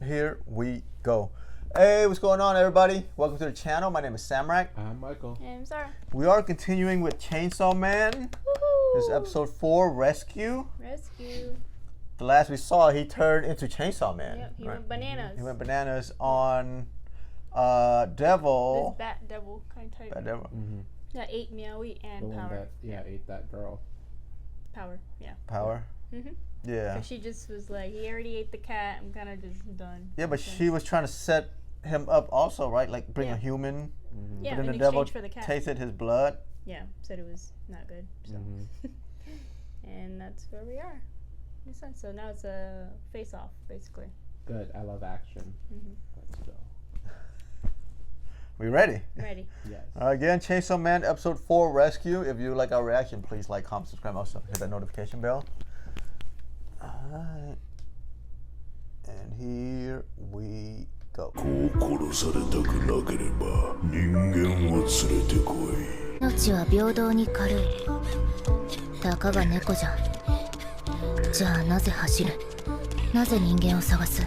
here we go. Hey, what's going on, everybody? Welcome to the channel. My name is Samrak. I'm Michael. And I'm Sarah. We are continuing with Chainsaw Man. Woohoo! This is episode 4, Rescue. The last we saw, he turned into Chainsaw Man. Yep, he went bananas. He went bananas on Devil. This bat devil kind of type. Bat Devil. Mm-hmm. That ate Meowie and The Power. one that ate that girl. Power, yeah. Power. Mm-hmm. Yeah. So she just was like, he already ate the cat. I'm kind of just done. Yeah, but she was trying to set him up also, right? Like bring a human. Mm-hmm. Yeah, but then in the devil exchange for the cat. tasted his blood. Yeah, said it was not good. So, and that's where we are. In a sense. So now it's a face-off, basically. Good. I love action. Mm-hmm. Let's go. We ready? Ready. Yes. Again, Chainsaw Man episode 4 Rescue. If you like our reaction, please like, comment, subscribe, also hit that notification bell. Alright. And here we go. 殺されたくなければ人間を連れてこい。命は平等に軽い。たかが猫じゃん。じゃあなぜ走る？なぜ人間を探す？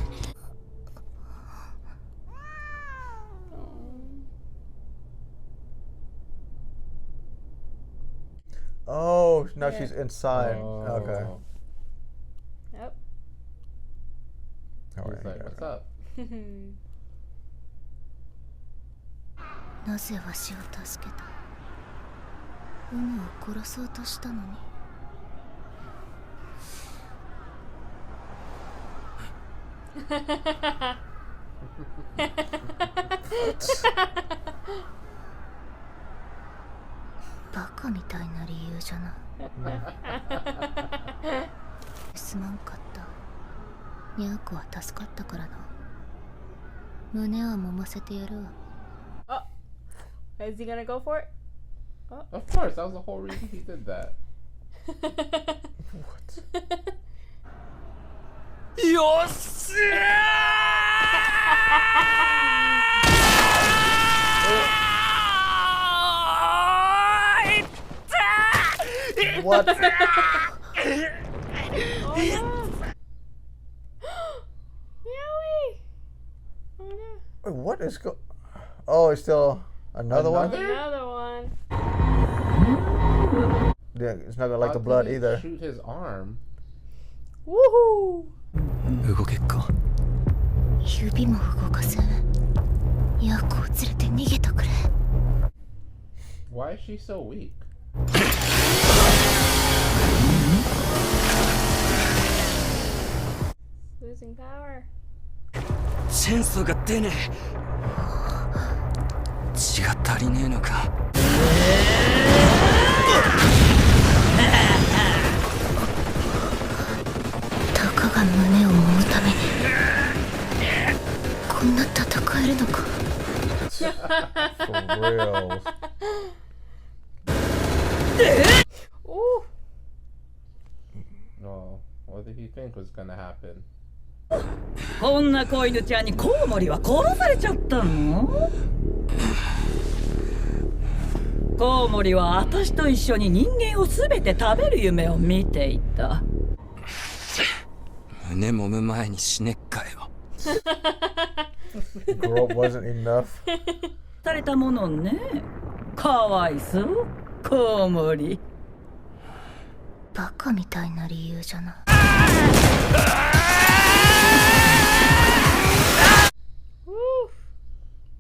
Oh, now she's inside. Oh. Okay. Yep. All He's right, like, yeah. what's up? なぜわしを助けた？ウムを殺そうとしたのに。バカみたいな理由じゃな。すまんかった。ニャーコは助かったからな。胸は揉ませてやるわ。 Oh, is he gonna go for it? Oh. Of course, that was the whole reason he did that. What? よっしゃー What? Meowie! Oh no. Wait, what is Oh, it's still another one? Another one. Yeah, it's not gonna like the How blood did he either. Shoot his arm. Woohoo! 動けっか。指も動かせん。ヤーコを連れて逃げてくれ。 Why is she so weak? Losing power. チェンソーが出ねえ。血が足りねえのか。たかが胸を揉むためにこんな戦えるのか。 For real. Ooh. No. What did he think was gonna happen? こんな子犬ちゃんにコウモリは殺されちゃったの？コウモリは私と一緒に人間をすべて食べる夢を見ていた。胸揉む前に死ねっかよ。Grow up wasn't enough. されたものね。かわいそう、コウモリ。バカみたいな理由じゃな。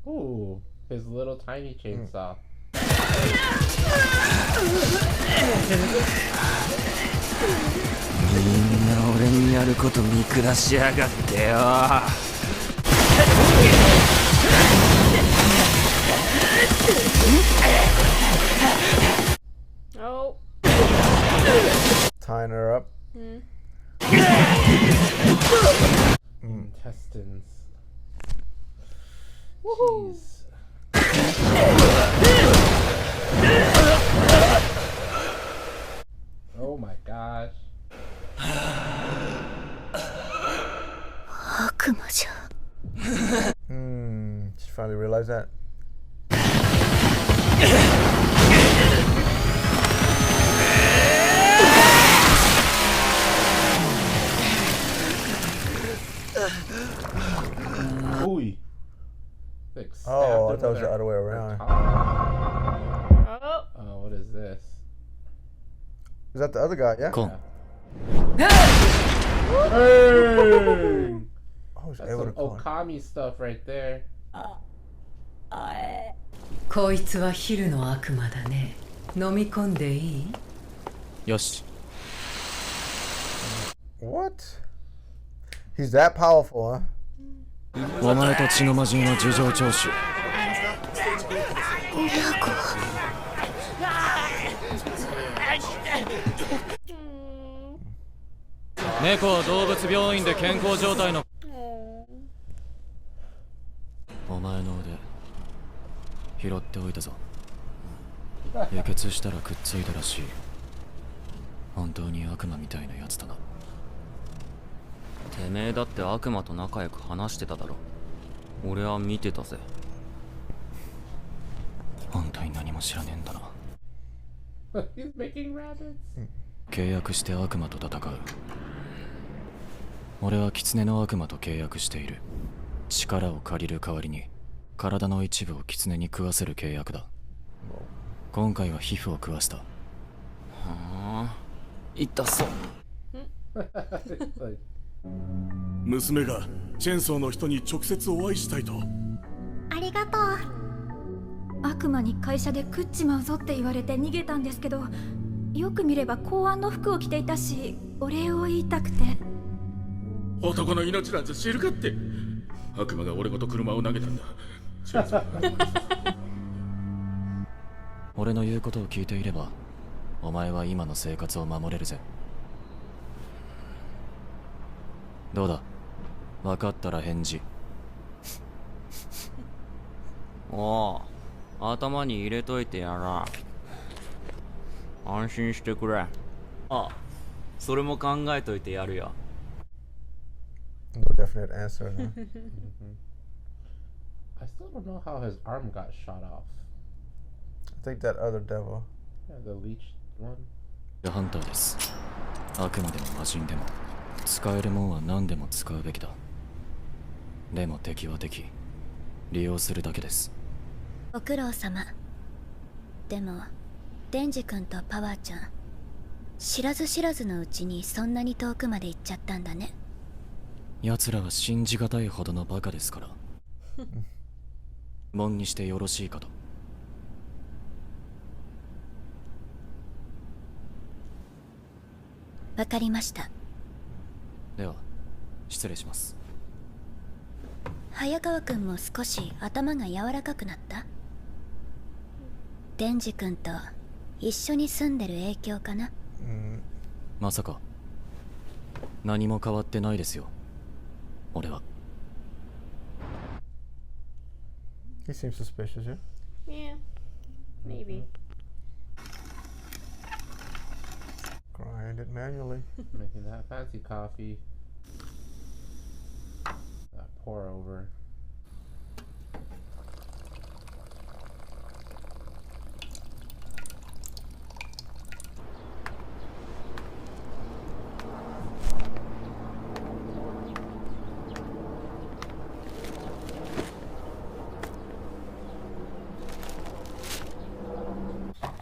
Ooh, his little tiny chainsaw. みんな俺にやること見下しやがってよ。Oh. Tying her up. Intestines. Woohoo. Jeez. Oh my gosh. 悪魔じゃ。 She finally realized that. Oh, I him thought it was with the her- other way her around. tongue. Oh. Oh, what is this? Is that the other guy? Yeah. Cool. Hey! Oh, he's That's able some to call. Okami stuff right there. こいつは昼の悪魔だね。飲み込んでいい？よし。 What? He's that powerful, huh? お前と血の魔人は事情聴取。猫は動物病院で健康状態の。お前の腕拾っておいたぞ。輸血したらくっついたらしい。本当に悪魔みたいなやつだな。てめえだって悪魔と仲良く話してただろ。俺は見てたぜ。本当に何も知らねえんだな。He's making rabbits. 契約して悪魔と戦う。俺は狐の悪魔と契約している。力を借りる代わりに体の一部を狐に食わせる契約だ。今回は皮膚を食わせた。はあ、痛そう。Like, 娘がチェンソーの人に直接お会いしたいと。ありがとう。悪魔に会社で食っちまうぞって言われて逃げたんですけど、よく見れば公安の服を着ていたし、お礼を言いたくて。男の命なんて知るかって。悪魔が俺ごと車を投げたんだ。チェンソーが俺の言うことを聞いていれば、お前は今の生活を守れるぜ。どうだ、分かったら返事。おう、頭に入れといてやら。安心してくれ。ああ、それも考えといてやるよ。No definite answer. Huh? I still don't know how his arm got shot off. I think that other devil. Yeah, the leech one. ハンターです。悪魔でも魔人でも使えるもんは何でも使うべきだ。でも敵は敵、利用するだけです。ご苦労様。でもデンジ君とパワーちゃん、知らず知らずのうちにそんなに遠くまで行っちゃったんだね。奴らは信じがたいほどのバカですから。門にしてよろしいかと。わかりました。では失礼します。早川君も少し頭が柔らかくなった？デンジ君と一緒に住んでる影響かな？まさか。何も変わってないですよ、俺は。 He seems suspicious, yeah? Yeah. Maybe. Grind it manually. Making that fancy coffee. That pour over.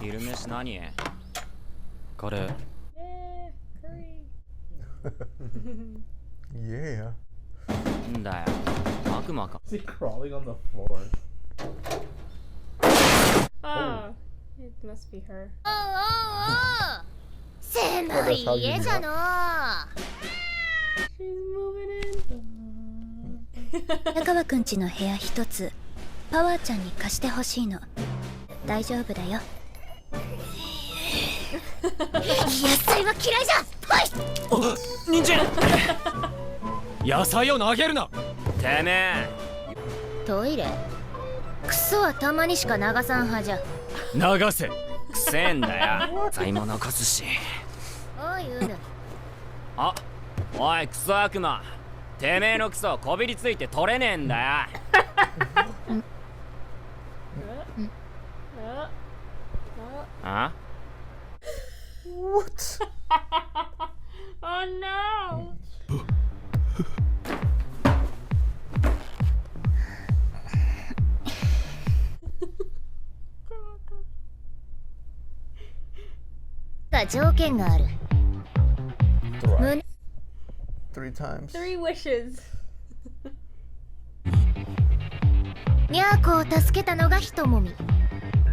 昼飯何？カレー。Yeah. Curry. Yeah. んだよ、悪魔か。 Is he crawling on the floor? Oh. It must be her. 狭い家じゃの。 She's moving in. 早川くんちの部屋一つパワーちゃんに貸してほしいの。大丈夫だよ。野菜は嫌いじゃ。お、人参野菜を投げるな。てめえ。トイレクソはたまにしか流さんはじゃ。流せ。くせえんだよ。買い物残すし。おいウル。あ、おいクソ悪魔、てめえのクソこびりついて取れねえんだよ。あWhat? Oh no! か条件がある。 3 times. 3 wishes. ニャーコを助けたのが一もみ。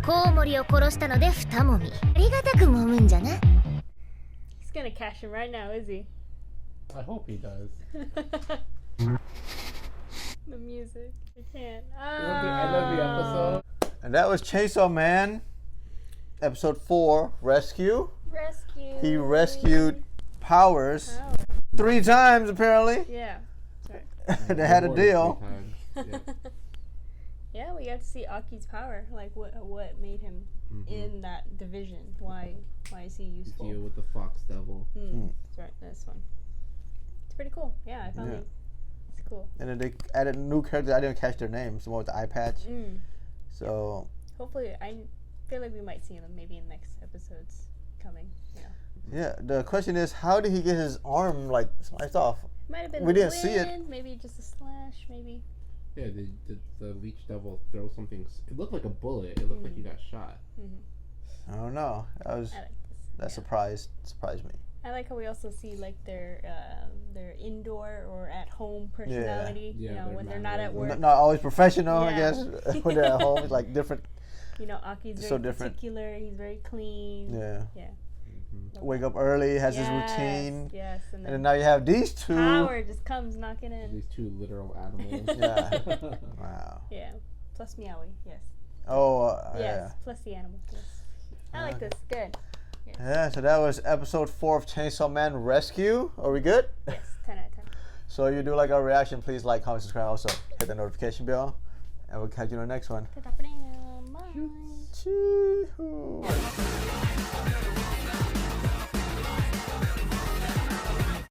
コウモリを殺したので二もみ。ありがたく揉むんじゃな。 He's gonna cash him right now, is he? I hope he does. The music. I can't. I love the episode. And that was Chainsaw Man, episode 4, Rescue. Rescue. He rescued Powers Power. 3 times apparently. Yeah. Sorry. They had a More than deal. 3 times. Yeah. Yeah, we got to see Aki's power. Like what made him in that division? Why is he useful? Deal with the Fox Devil. That's right. This one. It's pretty cool. Yeah, I found it. It's cool. And then they added new characters. I didn't catch their names. The one with the eye patch. So Hopefully, I feel like we might see them maybe in next episodes coming. Yeah. yeah, the question is, how did he get his arm like sliced off? Might have been We the didn't see it. wind, maybe just a slash, maybe. Yeah, the leech devil throw something. It looked like a bullet. It looked like he got shot. I don't know. I like this. That surprised me. I like how we also see like their indoor or at home personality. Yeah, You know, their when they're not at work. Not always professional, I Yeah. guess. When they're at home, it's like different. You know, Aki's very So different. particular. He's very clean. Yeah. Yeah. Wake up early, has his Yes, routine. Yes, and And then then now you have these two. Power just comes knocking in. These 2 literal animals. Yeah. Wow. Yeah. Plus Meowie. Yes. Oh, Yes. yeah. Plus the animal. Yes. I like this. Good. Yes. Yeah, so that was episode 4 of Chainsaw Man Rescue. Are we good? Yes. 10 out of 10. So if you do like our reaction, please like, comment, subscribe. Also, hit the notification bell. And we'll catch you in the next one. Bye. Chee-hoo.